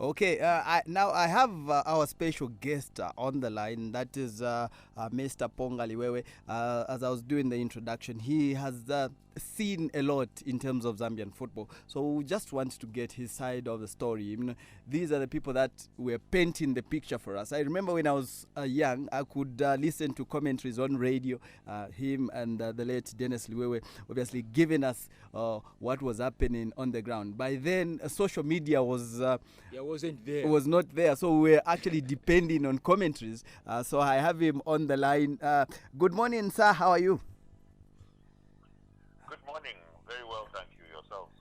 Okay, I have our special guest on the line. That is Mr. Pongaliwewe. As I was doing the introduction, he has seen a lot in terms of Zambian football. So we just want to get his side of the story. These are the people that were painting the picture for us. I remember when I was young, I could listen to commentaries on radio. Him and the late Dennis Liwewe obviously giving us what was happening on the ground. By then, social media wasn't there. was not there, so we were actually depending on commentaries. So I have him on the line. Good morning, sir. How are you? Good morning. Very well, thank you. Yourselves?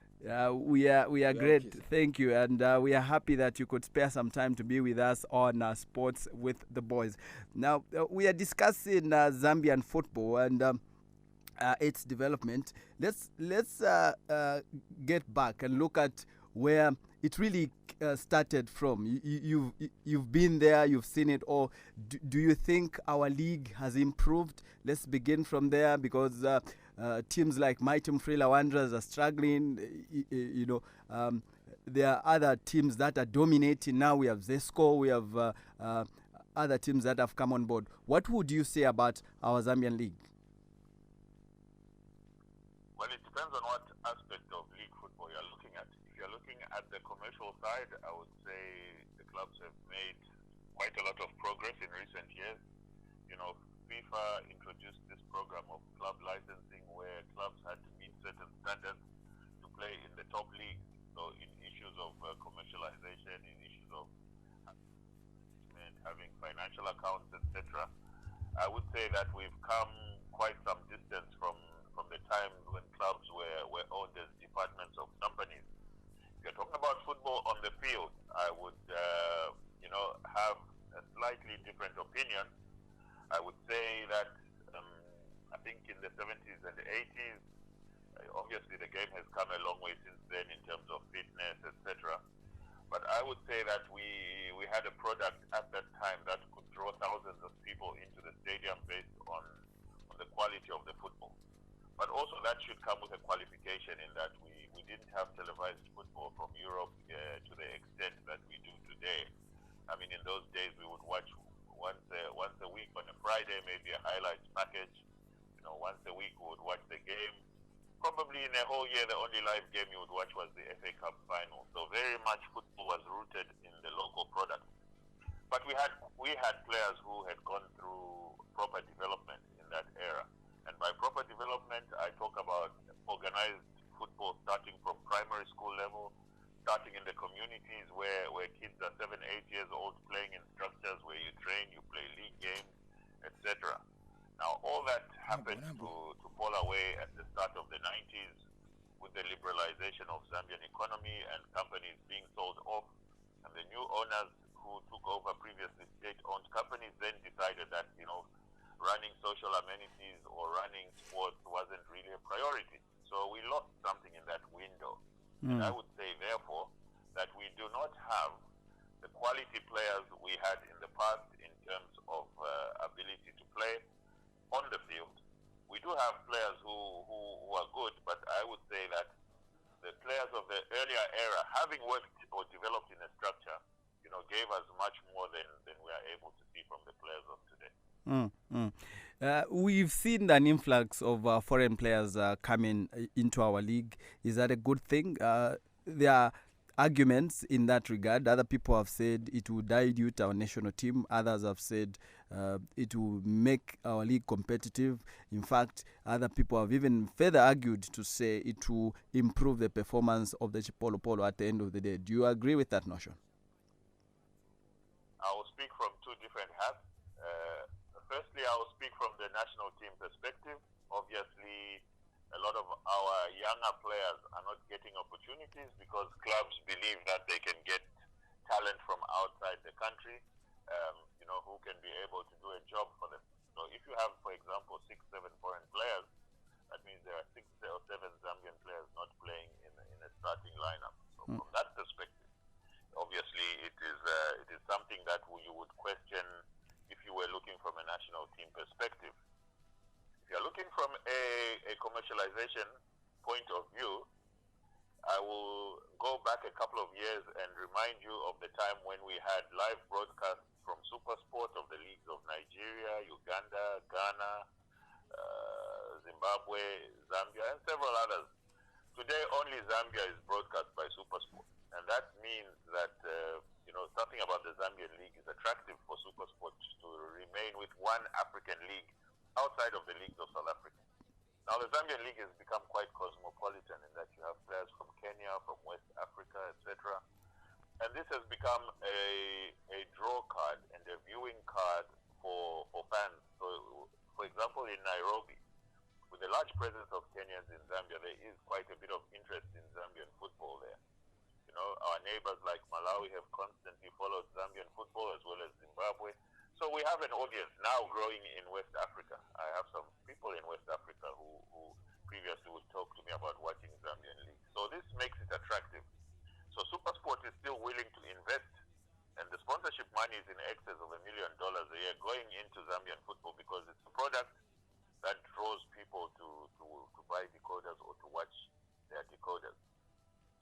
We are great, Okay. thank you, and we are happy that you could spare some time to be with us on Sports with the Boys. Now we are discussing Zambian football and its development. Let's get back and look at where it really started from. You've been there, you've seen it all. Do you think our league has improved? Let's begin from there because teams like Mighty Mfrila Wanderers are struggling. There are other teams that are dominating now. We have Zesco, we have other teams that have come on board. What would you say about our Zambian league? Well, it depends on what aspect of league football you're looking at. If you're looking at the commercial side, I would say the clubs have made quite a lot of progress in recent years. FIFA introduced this program of club licensing where clubs had to meet certain standards to play in the top league. So in issues of commercialization, in issues of having financial accounts, etc., I would say that we've come quite some distance from the time when clubs were owned as departments of companies. If you're talking about football on the field, I would, have a slightly different opinion. I would say that I think in the 70s and the 80s, obviously the game has come a long way since then in terms of fitness, etc. But I would say that we had a product at that time that could draw thousands of people into the stadium based on the quality of the football. But also that should come with a qualification in that we didn't have televised football from Europe to the extent that we do today. I mean, in those days we would watch once a week on a Friday, maybe a highlights package. Once a week we would watch the game. Probably in a whole year, the only live game you would watch was the FA Cup final. So very much football was rooted in the local product. But we had players who had gone through proper development in that era. And by proper development, I talk about organized football starting from primary school level, starting in the communities where kids are 7, 8 years old playing in structures where you train, you play league games, etc. Now, all that happened to fall away at the start of the 90s with the liberalization of Zambian economy and companies being sold off. And the new owners who took over previously state-owned companies then decided that, running social amenities or running sports wasn't really a priority. So we lost something in that window. And I would say, therefore, that we do not have the quality players we had in the past in terms of ability to play on the field. We do have players who are good, but I would say that the players of the earlier era, having worked or developed in a structure, gave us much more than we are able to see from the players of today. We've seen an influx of foreign players coming into our league. Is that a good thing? There are arguments in that regard. Other people have said it will dilute our national team. Others have said it will make our league competitive. In fact, other people have even further argued to say it will improve the performance of the Chipolo Polo at the end of the day. Do you agree with that notion? I will speak from two different hats. Firstly, I will speak from the national team perspective. Obviously, a lot of our younger players are not getting opportunities because clubs believe that they can get talent from outside the country, who can be able to do a job for them. So if you have, for example, 6, 7 foreign players, that means there are 6 or 7 Zambian players not playing in a starting lineup. So from that perspective, obviously it is something that you would question if you were looking from a national team perspective. If you're looking from a commercialization point of view, I will go back a couple of years and remind you of the time when we had live broadcasts from SuperSport of the leagues of Nigeria, Uganda, Ghana, Zimbabwe, Zambia, and several others. Today, only Zambia is broadcast by SuperSport, and that means that something about the Zambian league is attractive for SuperSport to remain with one African league outside of the leagues of South Africa. Now, the Zambian league has become quite cosmopolitan in that you have players from Kenya, from West Africa, etc. And this has become a draw card and a viewing card for fans. So, for example, in Nairobi, with the large presence of Kenyans in Zambia, there is quite a bit of interest in Zambian football there. Our neighbors like Malawi have constantly followed Zambian football as well as Zimbabwe. So we have an audience now growing in West Africa. I have some people in West Africa who previously would talk to me about watching Zambian league. So this makes it attractive. So SuperSport is still willing to invest, and the sponsorship money is in excess of $1 million a year going into Zambian football because it's a product that draws people to buy decoders or to watch their decoders.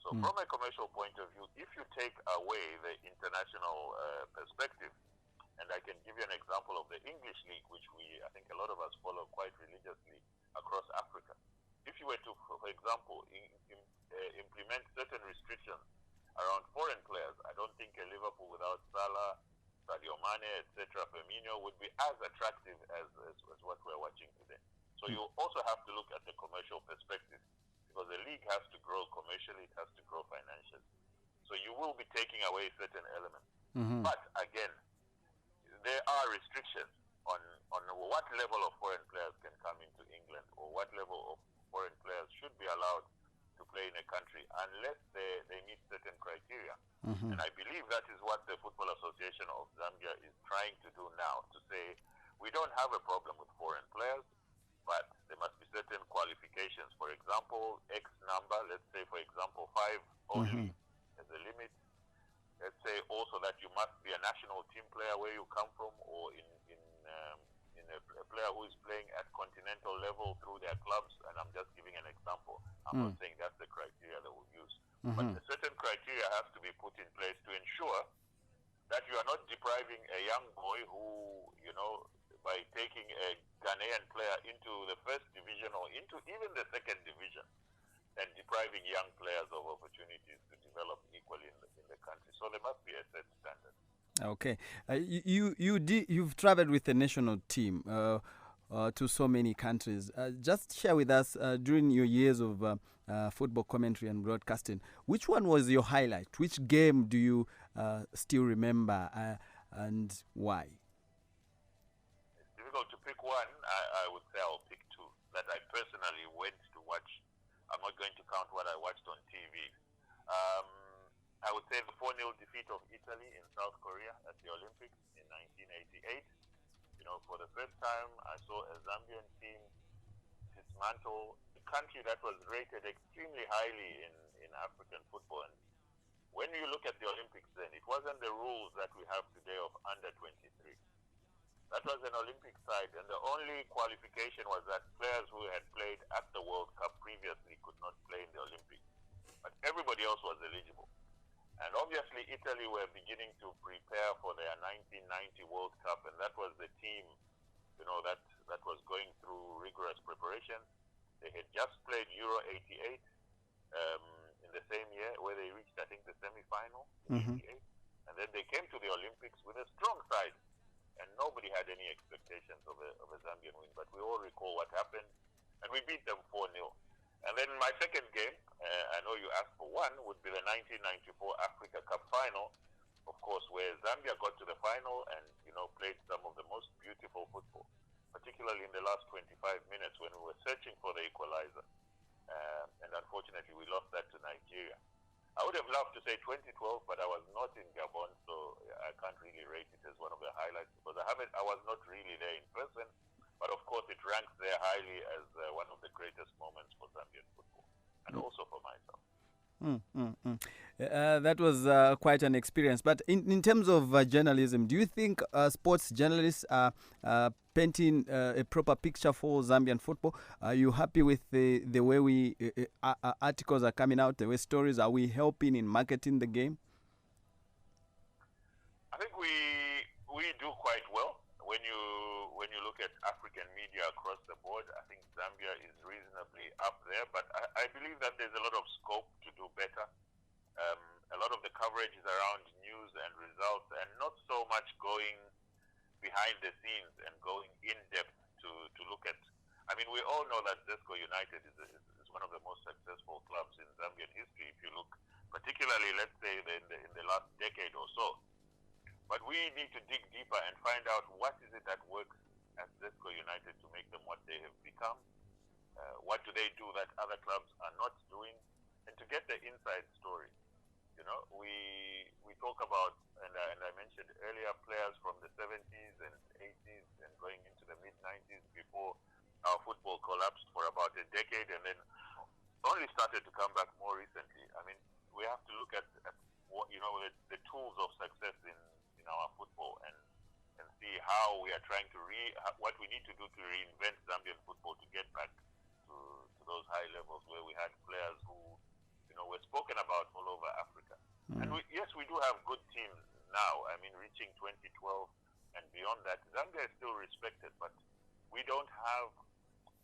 So from a commercial point of view, if you take away the international perspective, and I can give you an example of the English league, which I think a lot of us follow quite religiously across Africa. If you were to, for example, implement certain restrictions around foreign players, I don't think a Liverpool without Salah, Sadio Mane, etc., Firmino would be as attractive as what we're watching today. So you also have to look at the commercial perspective, because the league has to grow commercially, it has to grow financially. So you will be taking away certain elements. But again, there are restrictions on what level of foreign players can come into England or what level of foreign players should be allowed to play in a country unless they meet certain criteria. And I believe that is what the Football Association of Zambia is trying to do now, to say we don't have a problem with foreign players, but there must be certain qualifications. For example, X number, let's say, for example, 5 only as a limit. Let's say also that you must be a national team player where you come from, or in a player who is playing at continental level through their clubs. And I'm just giving an example. I'm not saying that's the criteria that we'll use. But a certain criteria has to be put in place to ensure that you are not depriving a young boy who, by taking a Ghanaian player into the first division or into even the second division, and depriving young players of opportunities to develop equally in the country. So there must be a set standard. Okay, you've traveled with the national team to so many countries. Just share with us during your years of football commentary and broadcasting, which one was your highlight? Which game do you still remember, and why? To pick one, I would say I'll pick two that I personally went to watch. I'm not going to count what I watched on TV. I would say the 4-0 defeat of Italy in South Korea at the Olympics in 1988. For the first time, I saw a Zambian team dismantle a country that was rated extremely highly in African football. And when you look at the Olympics then, it wasn't the rules that we have today of under 23. That was an Olympic side, and the only qualification was that players who had played at the World Cup previously could not play in the Olympics. But everybody else was eligible. And obviously Italy were beginning to prepare for their 1990 World Cup, and that was the team, that was going through rigorous preparation. They had just played Euro 88 in the same year, where they reached, I think, the semi-final, 88. And then they came to the Olympics with a strong side. And nobody had any expectations of a Zambian win. But we all recall what happened. And we beat them 4-0. And then my second game, I know you asked for one, would be the 1994 Africa Cup final, of course, where Zambia got to the final and, played some of the most beautiful football, particularly in the last 25 minutes when we were searching for the equalizer. And unfortunately, we lost that to Nigeria. I would have loved to say 2012, but I was not in Gabon, so I can't really rate it as one of the highlights because I was not really there in person. But of course, it ranks there highly as one of the greatest moments for Zambian football, and also for myself. That was quite an experience. But in terms of journalism, do you think sports journalists are painting a proper picture for Zambian football? Are you happy with the way articles are coming out, the way stories? Are we helping in marketing the game? I think we do quite well. When you look at African media across the board, I think Zambia is reasonably up there. But I believe that there's a lot of scope to do better. A lot of the coverage is around news and results, and not so much going behind the scenes and going in depth to look at. I mean, we all know that Zesco United is one of the most successful clubs in Zambian history. If you look, particularly, let's say in the last decade or so. But we need to dig deeper and find out what is it that works at Zesco United to make them what they have become. What do they do that other clubs are not doing, and to get the inside story. You know, we talk about, and I mentioned earlier, players from the 70s and 80s and going into the mid-90s before our football collapsed for about a decade, and then only started to come back more recently. I mean, we have to look at what, you know, the tools of success in our football and see how we are trying to what we need to do to reinvent Zambian football to get back to those high levels where we had players who, you know, were spoken about all over Africa. And yes, we do have good teams now. I mean, reaching 2012 and beyond that, Zambia is still respected, but we don't have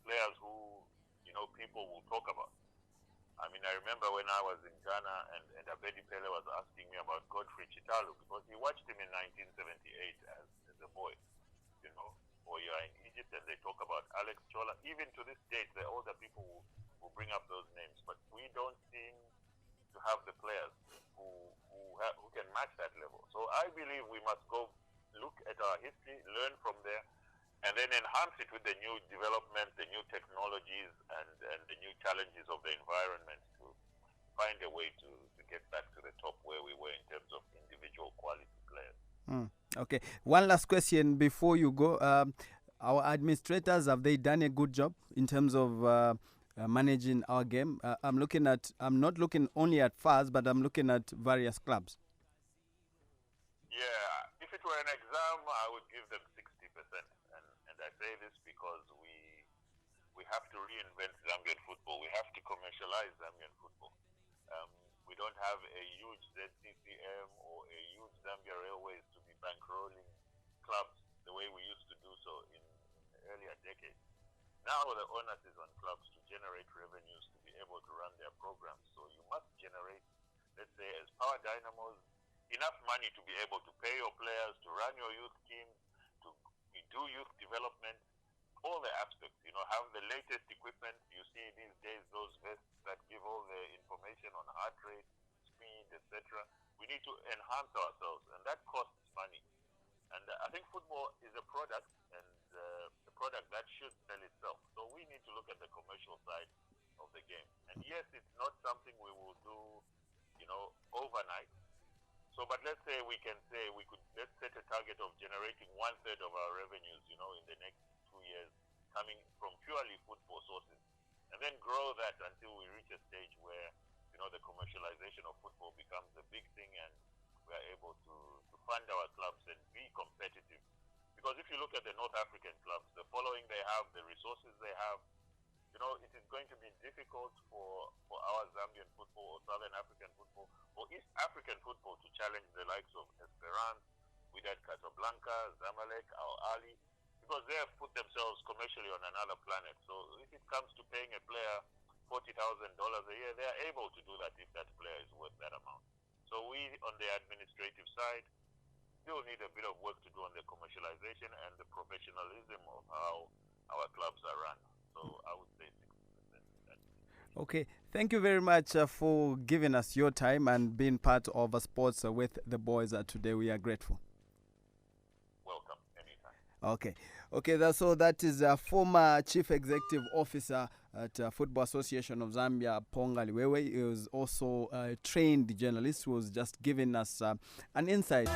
players who, you know, people will talk about. I mean, I remember when I was in Ghana and Abedi Pele was asking me about Godfrey Chitalu because he watched him in 1978 as a boy, you know, or you're in Egypt and they talk about Alex Chola. Even to this date, the older people will bring up those names, but we don't seem to have the players who can match that level. So I believe we must go look at our history, learn from there, and then enhance it with the new development, the new technologies, and the new challenges of the environment to find a way to get back to the top where we were in terms of individual quality players. Okay. One last question before you go. Our administrators, have they done a good job in terms of managing our game? I'm not looking only at FAS, but I'm looking at various clubs. Yeah, if it were an exam, I would give them 60%. And I say this because we have to reinvent Zambian football. We have to commercialize Zambian football. We don't have a huge ZCCM or a huge Zambia Railways to be bankrolling clubs the way we used to do so in earlier decades. Now the onus is on clubs to generate revenues to be able to run their programs. So you must generate, let's say, as Power Dynamos, enough money to be able to pay your players, to run your youth teams, to do youth development, all the aspects, you know, have the latest equipment. You see these days those vests that give all the information on heart rate, speed, etc. We need to enhance ourselves, and that costs money. And I think football is a product, and a product that should sell itself. So we need to look at the commercial side of the game. And yes, it's not something we will do, you know, overnight. So, but let's say let's set a target of generating 1/3 of our revenues, you know, in the next 2 years, coming from purely football sources, and then grow that until we reach a stage where, you know, the commercialization of football becomes a big thing, and we are able to fund our clubs and be competitive. Because if you look at the North African clubs, the following they have, the resources they have, you know, it is going to be difficult for our Zambian football or Southern African football or East African football to challenge the likes of Esperance, Wydad Casablanca, Zamalek, Al Ahly, because they have put themselves commercially on another planet. So if it comes to paying a player $40,000 a year, they are able to do that if that player is worth that amount. So we, on the administrative side, still need a bit of work to do on the commercialization and the professionalism of how our clubs are run. So I would say 60%. Okay, thank you very much for giving us your time and being part of sports with the boys today. We are grateful. Welcome, anytime. Okay, that is a former Chief Executive Officer at Football Association of Zambia, Pongali Wewe. He was also a trained journalist who was just giving us an insight